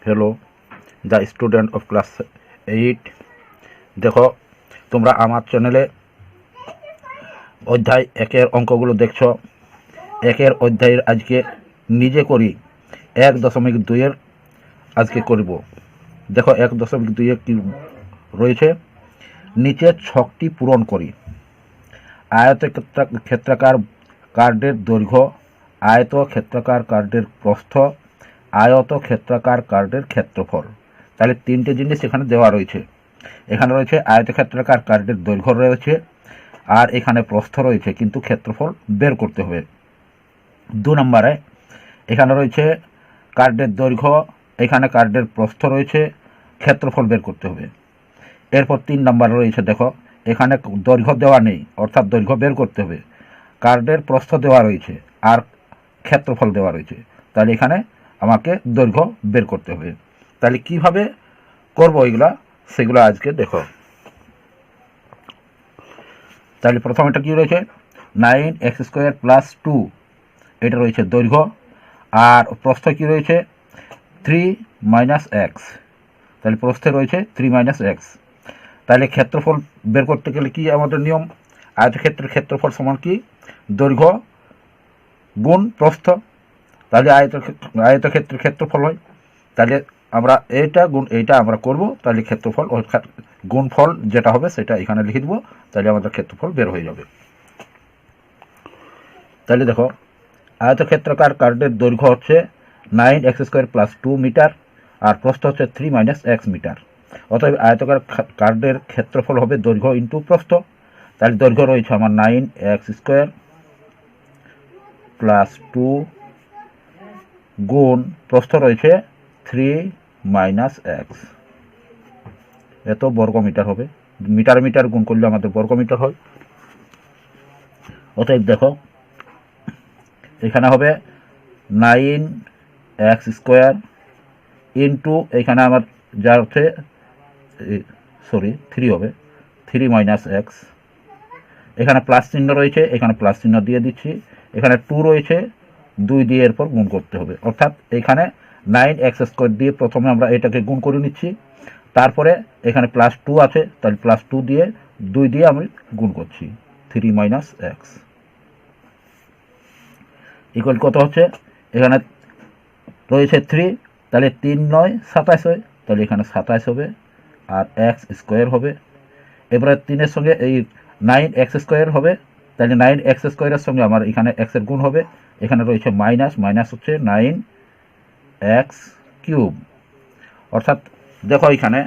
Hello the student of class 8। দেখো তোমরা আমার চ্যানেলে অধ্যায় 1-এর অঙ্কগুলো দেখছো। 1-এর অধ্যায়ের আজকে নিজে করি 1.2-এর আজকে করব। দেখো 1.2-এ কি রয়েছে, নিচের ছকটি পূরণ করি। ক্ষেত্রাকার কার্ডের দৈর্ঘ্য, ক্ষেত্রাকার কার্ডের প্রস্থ, ক্ষেত্রাকার কার্ডের ক্ষেত্রফল। তাহলে তিনটে জিনিস এখানে দেওয়া রয়েছে। এখানে রয়েছে ক্ষেত্রাকার কার্ডের দৈর্ঘ্য রয়েছে, আর এখানে প্রস্থ রয়েছে, কিন্তু ক্ষেত্রফল বের করতে হবে। 2 নম্বরে এখানে রয়েছে কার্ডের দৈর্ঘ্য, এখানে কার্ডের প্রস্থ রয়েছে, ক্ষেত্রফল বের করতে হবে। এরপর 3 নম্বরে রয়েছে, দেখো এখানে দৈর্ঘ্য দেওয়া নেই, অর্থাৎ দৈর্ঘ্য বের করতে হবে। কার্ডের প্রস্থ দেওয়া রয়েছে আর ক্ষেত্রফল দেওয়া রয়েছে, তাহলে এখানে আমাকে দৈর্ঘ্য বের করতে হবে। তাহলে কিভাবে করবো এগুলা, সেগুলো আজকে দেখো। তাহলে প্রথম এটা কি রয়েছে, 9x² + 2, এটা রয়েছে দৈর্ঘ্য। আর প্রস্থ কি রয়েছে, 3 - x। তাহলে প্রস্থে রয়েছে 3 - x। তাহলে ক্ষেত্রফল বের করতে গেলে কি আমাদের নিয়ম, আয়তক্ষেত্রের ক্ষেত্রফল সমান কি, দৈর্ঘ্য গুণ প্রস্থ। তাহলে আয়তক্ষেত্রের ক্ষেত্রফল হয়। তাহলে আমরা এইটা গুণ এইটা আমরা করব, তাহলে ক্ষেত্রফল অর্থাৎ গুণফল যেটা হবে সেটা এখানে লিখে দেবো, তাহলে আমাদের ক্ষেত্রফল বের হয়ে যাবে। তাহলে দেখো আয়তক্ষেত্রাকার কার্ডের দৈর্ঘ্য হচ্ছে 9x² + 2 মিটার, আর প্রস্থ হচ্ছে 3 - x মিটার। অতএব আয়তকার কার্ডের ক্ষেত্রফল হবে দৈর্ঘ্য ইন্টু প্রস্থ। তাহলে দৈর্ঘ্য রয়েছে আমার 9x² + 2 গুণ প্রস্থ রয়েছে 3 - x, এত বর্গ মিটার হবে। মিটার মিটার গুণ করলে আমাদের বর্গ মিটার হয়। অতএব দেখো এখানে হবে 9x² ইন্টু এখানে আমার যা হচ্ছে 3 হবে, 3 - x। এখানে প্লাস চিহ্ন রয়েছে, এখানে প্লাস চিহ্ন দিয়ে দিচ্ছি। এখানে 2 রয়েছে, 2 দিয়ে এরপর গুণ করতে হবে। অর্থাৎ এখানে 9x² দিয়ে প্রথমে আমরা এটাকে গুণ করে নিচ্ছি, তারপরে এখানে +2 আছে, তাহলে +2 দিয়ে 2 দিয়ে আমি গুণ করছি, 3 - x ইকুয়াল কত হচ্ছে, এখানে রয়েছে 3, তাহলে 3 × 9 = 27 হয়, তাহলে এখানে 27 হবে, আর x² হবে। এবারে 3-এর সঙ্গে এই 9x² হবে, তাহলে 9x² সঙ্গে আমার এখানে x এর গুণ হবে। এখানে রয়েছে মাইনাস, মাইনাস হচ্ছে 9x³ অর্থাৎ দেখো এখানে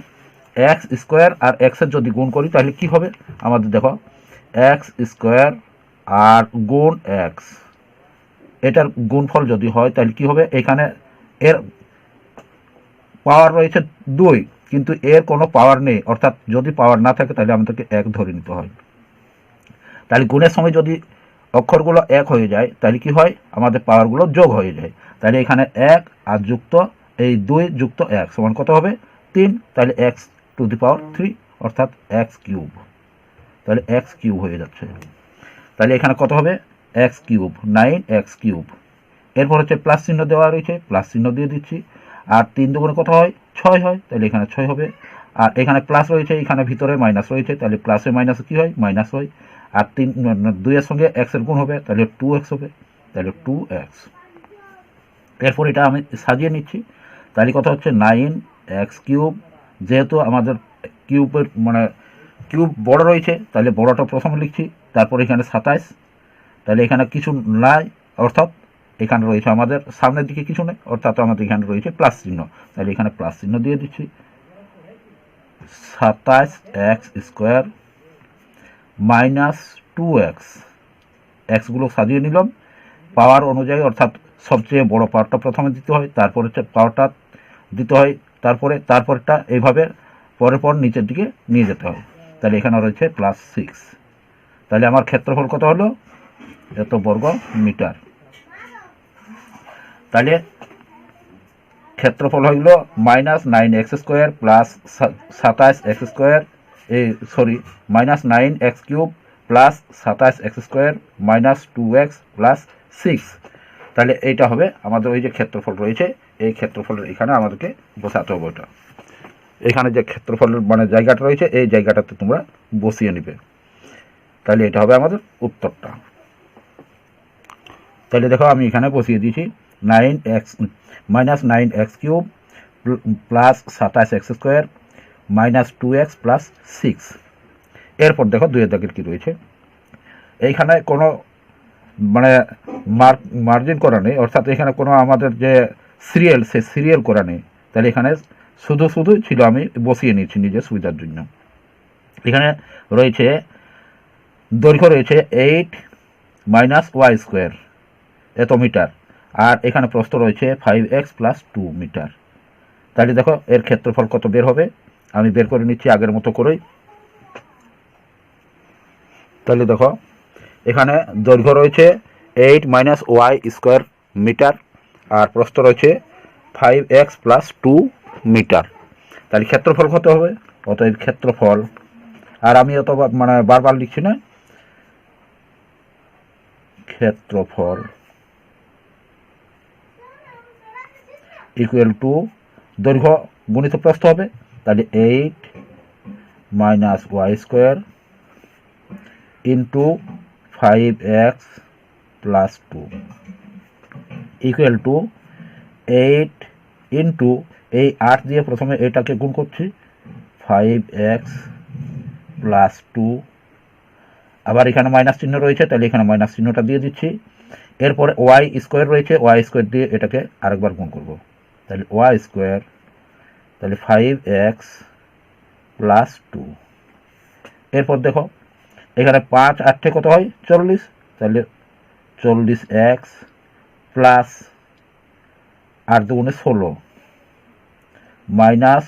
x² আর x এর যদি গুণ করি তাহলে কি হবে আমাদের, দেখো x² আর গুণ x, এটার গুণফল যদি হয় তাহলে কি হবে, এখানে এর পাওয়ার রয়েছে 2, কিন্তু এর কোনো পাওয়ার নেই, অর্থাৎ যদি পাওয়ার না থাকে তাহলে আমাদেরকে 1 ধরে নিতে হয়। তাহলে গুণের সময় যদি অক্ষরগুলো 1 হয়ে যায় তাহলে কি হয়, আমাদের পাওয়ারগুলো যোগ হয়ে যায়। তাহলে এখানে 1 আর যুক্ত এই 2 যুক্ত 1 সমান কত হবে, 3। তাহলে x⁻³ অর্থাৎ x³, তাহলে x³ হয়ে যাচ্ছে। তাহলে এখানে কত হবে, x³, 9x³। এরপর হচ্ছে প্লাস চিহ্ন দেওয়া রয়েছে, প্লাস চিহ্ন দিয়ে দিচ্ছি। আর 3 দুগুণে কত হয়, 6 হয়, তাহলে এখানে 6 হবে। আর এখানে প্লাস রয়েছে, এখানে ভিতরে মাইনাস রয়েছে, তাহলে প্লাসে মাইনাসে কী হয়, মাইনাস হয়। আর 2-এর সঙ্গে x এর গুণ হবে, তাহলে 2x হবে, তাহলে 2x। এরপর এটা আমি সাজিয়ে নিচ্ছি, তাহলে কত হচ্ছে 9x³। যেহেতু আমাদের কিউবের কিউব বড় রয়েছে, তাহলে বড়টা প্রথমে লিখছি, তারপর এখানে 27, তাহলে এখানে কিছু নাই, অর্থাৎ এখানে রয়েছে আমাদের সামনের দিকে কিছু নেই, অর্থাৎ আমাদের এখানে রয়েছে প্লাস চিহ্ন, তাহলে এখানে প্লাস চিহ্ন দিয়ে দিচ্ছি। 27x² - 2x, এক্সগুলো সাজিয়ে নিলাম পাওয়ার অনুযায়ী, অর্থাৎ সবচেয়ে বড় পাওয়ারটা প্রথমে দিতে হয়, তারপর হচ্ছে পাওয়ারটা দিতে হয়, তারপরটা এইভাবে পরের পর নিচের দিকে নিয়ে যেতে হয়। তাহলে এখানে রয়েছে +6। তাহলে আমার ক্ষেত্রফল কত হলো, এত বর্গ মিটার। তাহলে ক্ষেত্রফল হইল -9x² + 27x², -9x³ + 27x² - 2x + 6। তাহলে এইটা হবে আমাদের ওই যে ক্ষেত্রফল রয়েছে এই ক্ষেত্রফলের এখানে আমাদেরকে বসাতে হবে ওটা। এখানে যে ক্ষেত্রফলের মানে জায়গাটা রয়েছে এই জায়গাটাতে তোমরা বসিয়ে নেবে, তাহলে এটা হবে আমাদের উত্তরটা। তাহলে দেখো আমি এখানে বসিয়ে দিয়েছি 9x -9x³ plus 27x² -2x plus 6। এরপর দেখো 2 দাগের কী রয়েছে, এইখানে কোনো মানে মার্জিন করা নেই, অর্থাৎ এখানে কোনো আমাদের যে সিরিয়াল সে সিরিয়াল করা নেই। তাহলে এখানে শুধু ছিল, আমি বসিয়ে নিয়েছি নিজের সুবিধার জন্য। এখানে রয়েছে দৈর্ঘ্য রয়েছে 8 - y² এত মিটার, আর এখানে প্রস্থ রয়েছে 5x + 2 মিটার। তাহলে দেখো এর ক্ষেত্রফল কত বের হবে, আমি বের করে নিচ্ছি আগের মতো করেই। তাহলে দেখো এখানে দৈর্ঘ্য রয়েছে 8 - y² মিটার, আর প্রস্থ রয়েছে 5x + 2 মিটার। তাহলে ক্ষেত্রফল কত হবে, অতএব ক্ষেত্রফল, আর আমি অত মানে বারবার লিখছি না, ক্ষেত্রফল ইকুয়াল টু দৈর্ঘ্য গুণিত প্রস্থ হবে। তাহলে 8 - y² into 5x + 2 equal to 8 into এই 8 দিয়ে প্রথমে এটাকে গুণ করছি, 5x + 2, আবার এখানে মাইনাস চিহ্ন রয়েছে, তাহলে এখানে মাইনাস চিহ্নটা দিয়ে দিচ্ছি। এরপরে y² রয়েছে, y² দিয়ে এটাকে আরেকবার গুণ করব, তাহলে y², তাহলে 5x + 2। এরপর দেখো এখানে 5 8 কত হয় 40, তাহলে 40x প্লাস 8 দুগুণে 16 মাইনাস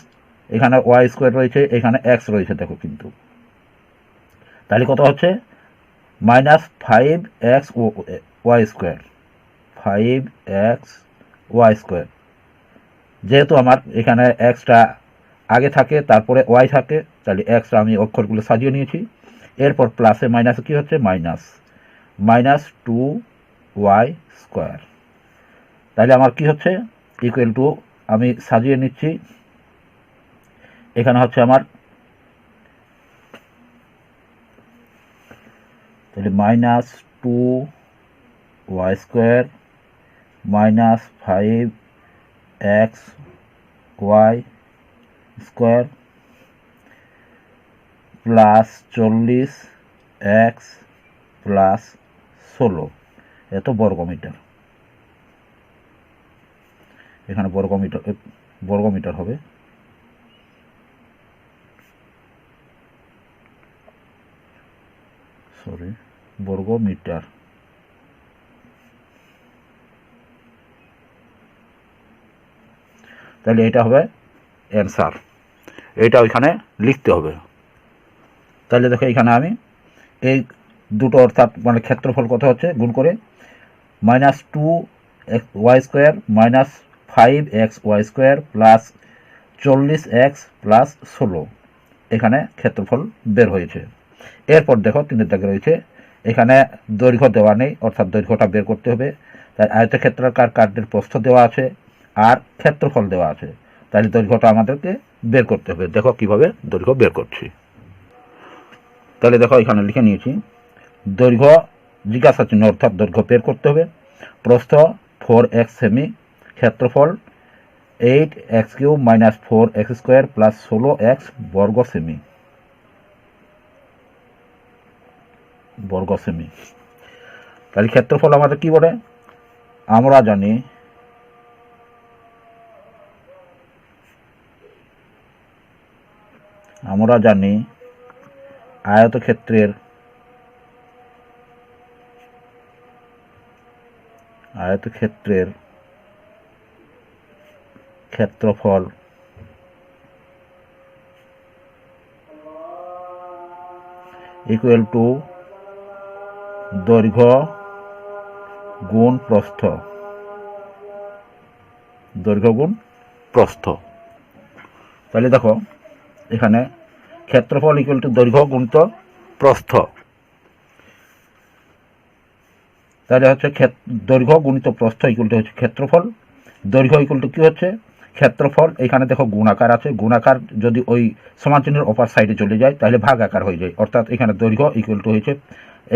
এখানে y² রয়েছে, এখানে x রয়েছে দেখো কিন্তু, তাহলে কত হচ্ছে -5x y², 5x y²। যেহেতু আমার এখানে এক্সটা আগে থাকে তারপরে ওয়াই থাকে, তাহলে এক্সটা আমি অক্ষরগুলো সাজিয়ে নিয়েছি। এরপর প্লাসে মাইনাসে কী হচ্ছে, -2y²। তাহলে আমার কি হচ্ছে, ইকুয়াল টু, আমি সাজিয়ে নিচ্ছি, এখানে হচ্ছে আমার তাহলে -2y² -5xy² plus 40x plus 16 এত বর্গমিটার। এখানে বর্গমিটার হবে। বর্গমিটার। তাহলে এটা হবে অ্যান্সার, এটা ওইখানে লিখতে হবে। তাহলে দেখো এখানে আমি এই দুটো অর্থাৎ মানে ক্ষেত্রফল কত হচ্ছে গুণ করে -2y² -5xy² plus 40x plus 16 এখানে ক্ষেত্রফল বের হয়েছে। এরপর দেখো 3 দাগে রয়েছে, এখানে দৈর্ঘ্য দেওয়া নেই, অর্থাৎ দৈর্ঘ্যটা বের করতে হবে। তাই আয়তক্ষেত্রাকার কার্ডের প্রস্থ দেওয়া আছে আর ক্ষেত্রফল দেওয়া আছে, তাহলে দৈর্ঘ্যটা আমাদেরকে বের করতে হবে। দেখো কিভাবে দৈর্ঘ্য বের করছি। তাহলে দেখো এখানে লিখে নিয়েছি, দৈর্ঘ্য জিজ্ঞাসা চিহ্ন অর্থাৎ দৈর্ঘ্য বের করতে হবে, প্রস্থ 4x সেমি, ক্ষেত্রফল 8x³ -4x² প্লাস 16x বর্গ সেমি। তাহলে ক্ষেত্রফল আমাদের কি বলে, আমরা জানি আয়তক্ষেত্রের ক্ষেত্রফল ইকুয়াল টু দৈর্ঘ্য গুণ প্রস্থ। তাহলে দেখো এখানে ক্ষেত্রফল ইকুয়াল টু দৈর্ঘ্য গুণিত প্রস্থ, তাহলে হচ্ছে দৈর্ঘ্য গুণিত প্রস্থ ইকুয়াল টু হচ্ছে ক্ষেত্রফল। দৈর্ঘ্য ইকুয়াল টু কী হচ্ছে ক্ষেত্রফল, এখানে দেখো গুণাকার আছে, গুণাকার যদি ওই সমান চিহ্নের অপার সাইডে চলে যায় তাহলে ভাগ আকার হয়ে যায়, অর্থাৎ এখানে দৈর্ঘ্য ইকুয়াল টু হয়েছে,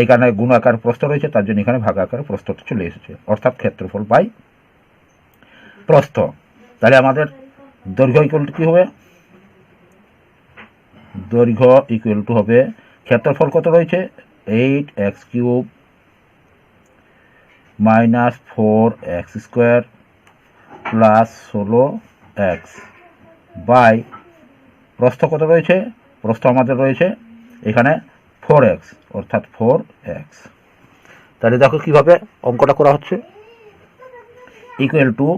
এখানে গুণাকার প্রস্থ রয়েছে তার জন্য এখানে ভাগ আকার প্রস্থটা চলে এসেছে, অর্থাৎ ক্ষেত্রফল বাই প্রস্থ। তাহলে আমাদের দৈর্ঘ্য ইকুয়াল টু কী হবে, দৈর্ঘ্য ইকুয়াল টু হবে ক্ষেত্রফল কত রয়েছে 8x³ minus 4x² plus 16x by প্রস্থ কত রয়েছে, প্রস্থ আমাদের রয়েছে এখানে 4x, অর্থাৎ 4x। তাহলে দেখো কীভাবে অঙ্কটা করা হচ্ছে, equal to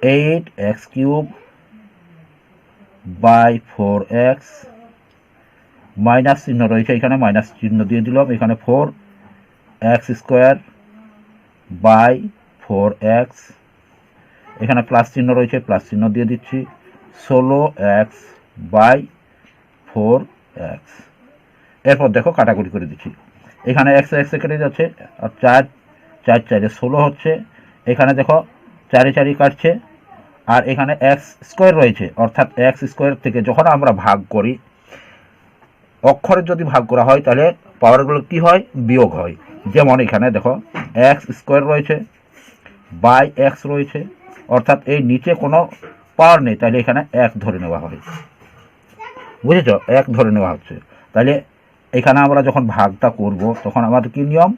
8x³ by 4x minus চিহ্ন রয়েছে, এখানে মাইনাস চিহ্ন দিয়ে দিলাম, এখানে 4x² বাই 4x, এখানে প্লাস চিহ্ন রয়েছে প্লাস চিহ্ন দিয়ে দিচ্ছি, 16x বাই 4x। এরপর দেখো কাটাকুটি করে দিচ্ছি, এখানে x কেটে যাচ্ছে, আর 4 4 4 16 হচ্ছে, এখানে দেখো 4 4 কাটছে, আর এখানে x² রয়েছে, অর্থাৎ x² থেকে যখন আমরা ভাগ করি, অক্ষরের যদি ভাগ করা হয় তাহলে পাওয়ারগুলো কি হয়, বিয়োগ হয়। যেমন এখানে দেখো x² রয়েছে বাই x রয়েছে, অর্থাৎ এই নিচে কোনো পাওয়ার নেই, তাহলে এখানে 1 ধরে নেওয়া হয়, বুঝেছ, 1 ধরে নেওয়া হচ্ছে। তাহলে এখানে আমরা যখন ভাগটা করব তখন আমাদের কি নিয়ম,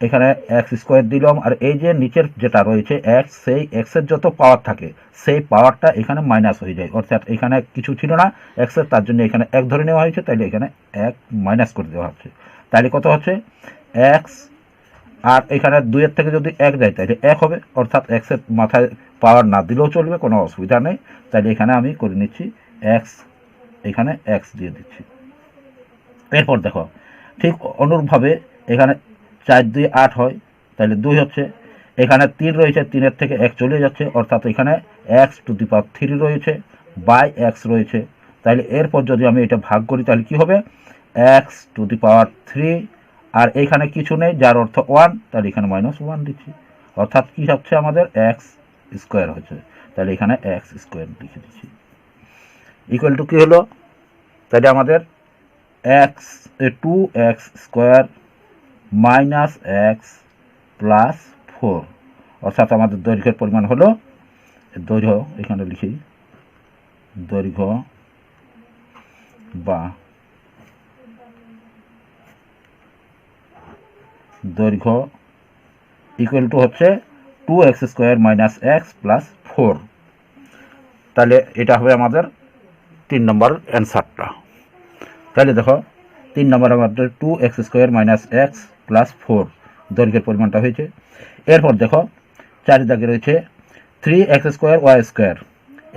এখানে x² দিলাম, আর এই যে নিচের যেটা রয়েছে x, সেই এক্সের যত পাওয়ার থাকে সেই পাওয়ারটা এখানে মাইনাস হয়ে যায়, অর্থাৎ এখানে কিছু ছিল না এক্সের, তার জন্য এখানে 1 ধরে নেওয়া হয়েছে, তাহলে এখানে 1 মাইনাস করে দেওয়া হচ্ছে। তাহলে কত হচ্ছে x, আর এখানে 2 থেকে যদি 1 যায় তাহলে 1 হবে, অর্থাৎ এক্সের মাথায় পাওয়ার না দিলেও চলবে, কোনো অসুবিধা নেই। তাহলে এখানে আমি করে নিচ্ছি x, এখানে x দিয়ে দিচ্ছি। এরপর দেখো ঠিক অনুরূপভাবে এখানে 4 2 8 হয়, তাহলে 2 হচ্ছে, এখানে 3 রয়েছে, 3 থেকে 1 চলে যাচ্ছে, অর্থাৎ এখানে x³ রয়েছে বাই x রয়েছে। তাহলে এরপর যদি আমি এটা ভাগ করি তাহলে কি হবে, x⁻3, আর এখানে কিছু নেই যার অর্থ 1, তাহলে এখানে -1 দিচ্ছি, অর্থাৎ কি হচ্ছে আমাদের x² হচ্ছে, তাহলে এখানে x² লিখে দিচ্ছি, ইকুয়াল টু কী হলো, তাহলে আমাদের 2x² মাইনাস x প্লাস 4, অর্থাৎ আমাদের দৈর্ঘ্যের পরিমাণ হলো, দৈর্ঘ্য এখানে লিখি, দৈর্ঘ্য বা দৈর্ঘ্য ইকুয়াল টু হচ্ছে 2x² মাইনাস x প্লাস 4। তাহলে এটা হবে আমাদের 3 নম্বর অ্যান্সারটা। তাহলে দেখো 3 নম্বর আমাদের 2x² মাইনাস x প্লাস 4 দৈর্ঘ্যের পরিমাণটা হয়েছে। এরপর দেখো 4 দাগে রয়েছে 3x² y²,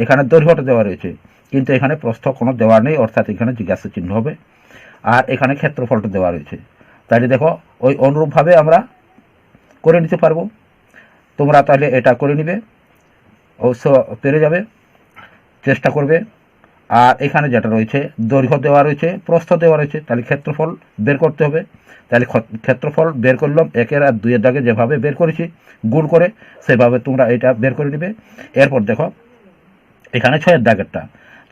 এখানে দৈর্ঘ্যটা দেওয়া রয়েছে কিন্তু এখানে প্রস্থ কোনো দেওয়া নেই, অর্থাৎ এখানে জিজ্ঞাসা চিহ্ন হবে, আর এখানে ক্ষেত্রফলটা দেওয়া রয়েছে। তাহলে দেখো ওই অনুরূপভাবে আমরা করে নিতে পারবো, তোমরা তাহলে এটা করে নিবে, অবশ্য পেরে যাবে, চেষ্টা করবে। আর এখানে যেটা রয়েছে দৈর্ঘ্য দেওয়া রয়েছে, প্রস্থ দেওয়া রয়েছে, তাহলে ক্ষেত্রফল বের করতে হবে। তাহলে ক্ষেত্রফল বের করলাম 1 আর 2 দাগে যেভাবে বের করেছি গুণ করে, সেভাবে তোমরা এটা বের করে নেবে। এরপর দেখো এখানে 6 দাগেরটা,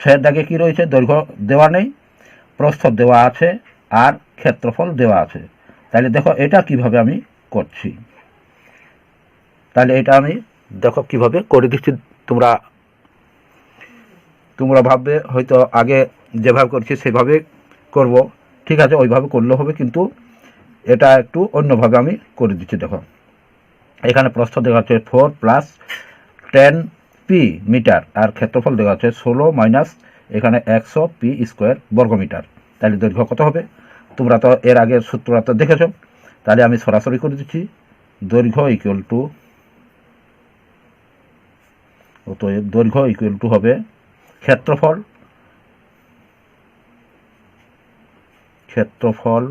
6 দাগে কি রয়েছে, দৈর্ঘ্য দেওয়া নেই, প্রস্থ দেওয়া আছে, আর ক্ষেত্রফল দেওয়া আছে। তাহলে দেখো এটা কিভাবে আমি করছি, তাহলে এটা আমি দেখো কিভাবে করে দিচ্ছি, তোমরা ভাববে হয়তো আগে যেভাবে করছি সেভাবে করব, ঠিক আছে, ওইভাবে করলেও হবে, কিন্তু এটা একটু অন্যভাবে আমি করে দিচ্ছি। দেখো এখানে প্রস্থ দেওয়া আছে 4 প্লাস 10p মিটার, আর ক্ষেত্রফল দেওয়া আছে 16 মাইনাস এখানে 100p² বর্গমিটার। তাহলে দৈর্ঘ্য কত হবে, তোমরা তো এর আগের সূত্রটা তো দেখেছ, তাহলে আমি সরাসরি করে দিচ্ছি, দৈর্ঘ্য ইকুয়াল টু হবে ক্ষেত্রফল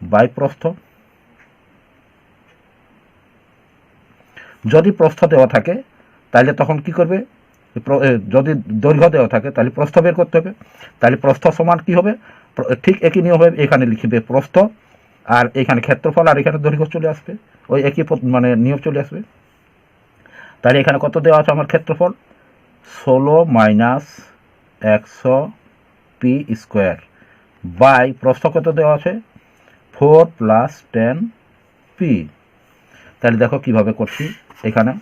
বাই প্রস্থ। যদি প্রস্থ দেওয়া থাকে তাহলে তখন কি করবে, যদি দৈর্ঘ্য দেওয়া থাকে তাহলে প্রস্থ বের করতে হবে। তাহলে প্রস্থ সমান কি হবে, ঠিক একই নিয়ম হবে, এখানে লিখবে প্রস্থ, আর এখানে ক্ষেত্রফল, আর এখানে দৈর্ঘ্য চলে আসবে, ওই একই মানে নিয়ম চলে আসবে। তাহলে এখানে কত দেওয়া আছে আমার ক্ষেত্রফল 16 মাইনাস 100 পি স্কোয়ার বাই প্রস্থ কত দেওয়া আছে 4 প্লাস 10 পি। তাহলে দেখো কিভাবে করছি, এখানে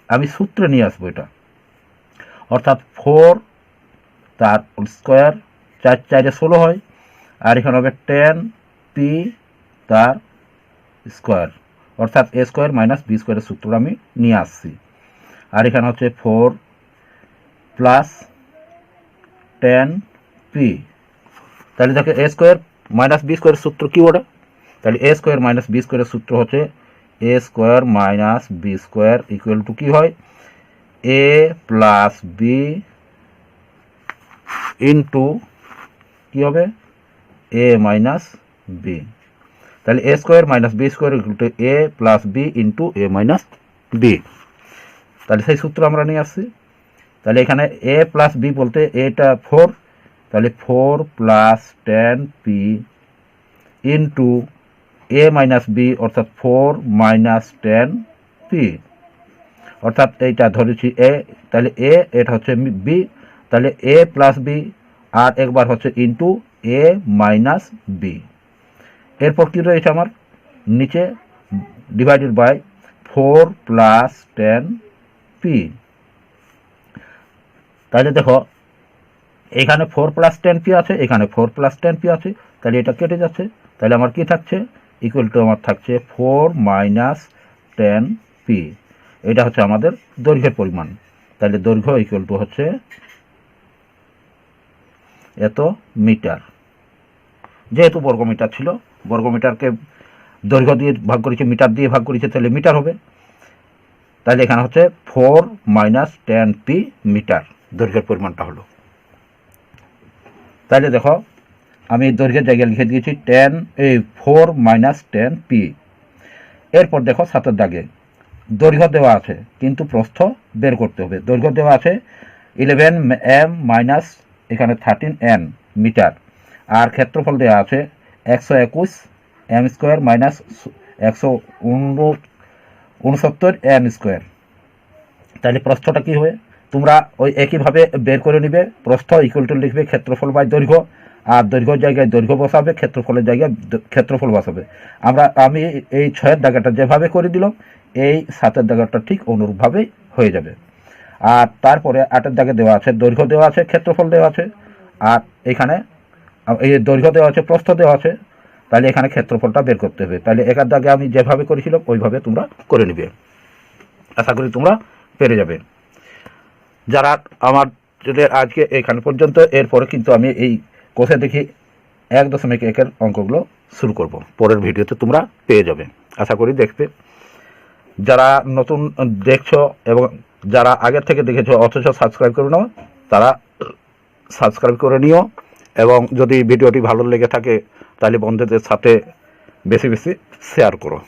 আমি সূত্রে নিয়ে আসবো এটা, অর্থাৎ 4 তার স্কোয়ার 4 4 16 হয়, আর এখানে হবে 10 পি তার স্কোয়ার, অর্থাৎ এ স্কোয়ার মাইনাস বি স্কোয়ারের সূত্র আমি নিয়ে আসছি। আর এখানে হচ্ছে 4 প্লাস 10 পি। তাহলে দেখো এ স্কোয়ার মাইনাস বি স্কোয়ারের সূত্র কি ওটা, তাহলে এ স্কোয়ার মাইনাস বি স্কোয়ারের সূত্র হচ্ছে A square minus B square equal to কী হয় এ প্লাস বি ইন্টু কী হবে এ মাইনাস বি। তাহলে A square minus B square equal to A plus B into A minus B. তাহলে সেই সূত্র আমরা নিয়ে আসছি। তাহলে এখানে এ প্লাস বি বলতে এটা 4, তাহলে 4 plus 10 P into A minus B অর্থাৎ 4 মাইনাস 10 পি, অর্থাৎ এইটা ধরেছি এ, তাহলে এ এটা হচ্ছে বি, তাহলে এ প্লাস বি আর একবার হচ্ছে ইন্টু এ মাইনাস বি। এরপর কী রয়েছে আমার নিচে ডিভাইডেড বাই 4 প্লাস 10 পি। তাহলে দেখো এখানে 4 প্লাস 10 পি আছে, এখানে 4 প্লাস 10 পি আছে, তাহলে এটা কেটে যাচ্ছে। তাহলে আমার কি থাকছে ইকুয়াল টু আমার থাকছে 4 মাইনাস 10 পি। এটা হচ্ছে আমাদের দৈর্ঘ্যের পরিমাণ। তাহলে দৈর্ঘ্য ইকুয়াল টু হচ্ছে এত মিটার। যেহেতু বর্গমিটার ছিল, বর্গমিটারকে দৈর্ঘ্য দিয়ে ভাগ করেছে, মিটার দিয়ে ভাগ করেছে, তাহলে মিটার হবে। তাহলে এখানে হচ্ছে 4 মাইনাস 10 পি মিটার দৈর্ঘ্যের পরিমাণটা হলো। তাহলে দেখো আমি দৈর্ঘ্যের জায়গায় লিখে দিয়েছি 4 মাইনাস 10 পি। এরপর দেখো 7 দাগে দৈর্ঘ্য দেওয়া আছে কিন্তু প্রস্থ বের করতে হবে। দৈর্ঘ্য দেওয়া আছে 11 এম মাইনাস এখানে 13 এন মিটার, আর ক্ষেত্রফল দেওয়া আছে 121 m square minus 169 m square. তাহলে প্রস্থটা কী হবে তোমরা ওই একইভাবে বের করে নিবে। প্রস্থ ইকুয়াল টু লিখবে ক্ষেত্রফল বাই দৈর্ঘ্য, আর দৈর্ঘ্যর জায়গায় দৈর্ঘ্য বসাবে, ক্ষেত্রফলের জায়গায় ক্ষেত্রফল বসাবে। আমি এই 6 দাগাটা যেভাবে করে দিলাম, এই 7 দাগাটা ঠিক অনুরূপভাবেই হয়ে যাবে। আর তারপরে 8 দাগে দেওয়া আছে দৈর্ঘ্য দেওয়া আছে, ক্ষেত্রফল দেওয়া আছে, আর এখানে এই দৈর্ঘ্য দেওয়া আছে, প্রস্থ দেওয়া আছে, তাহলে এখানে ক্ষেত্রফলটা বের করতে হবে। তাহলে 1 দাগে আমি যেভাবে করেছিলাম ওইভাবে তোমরা করে নিবে। আশা করি তোমরা পেরে যাবে। যারা আমার আজকে এখানে পর্যন্ত, এরপরে কিন্তু আমি এই কোষে দেখি 1.1 অঙ্কগুলো শুরু করব। পরের ভিডিওতে তোমরা পেয়ে যাবে, আশা করি দেখবে। যারা নতুন দেখছো এবং যারা আগের থেকে দেখেছো অথচ সাবস্ক্রাইব করে নাও, তারা সাবস্ক্রাইব করে নিও, এবং যদি ভিডিওটি ভালো লেগে থাকে তাহলে বন্ধুদের সাথে বেশি বেশি শেয়ার করো।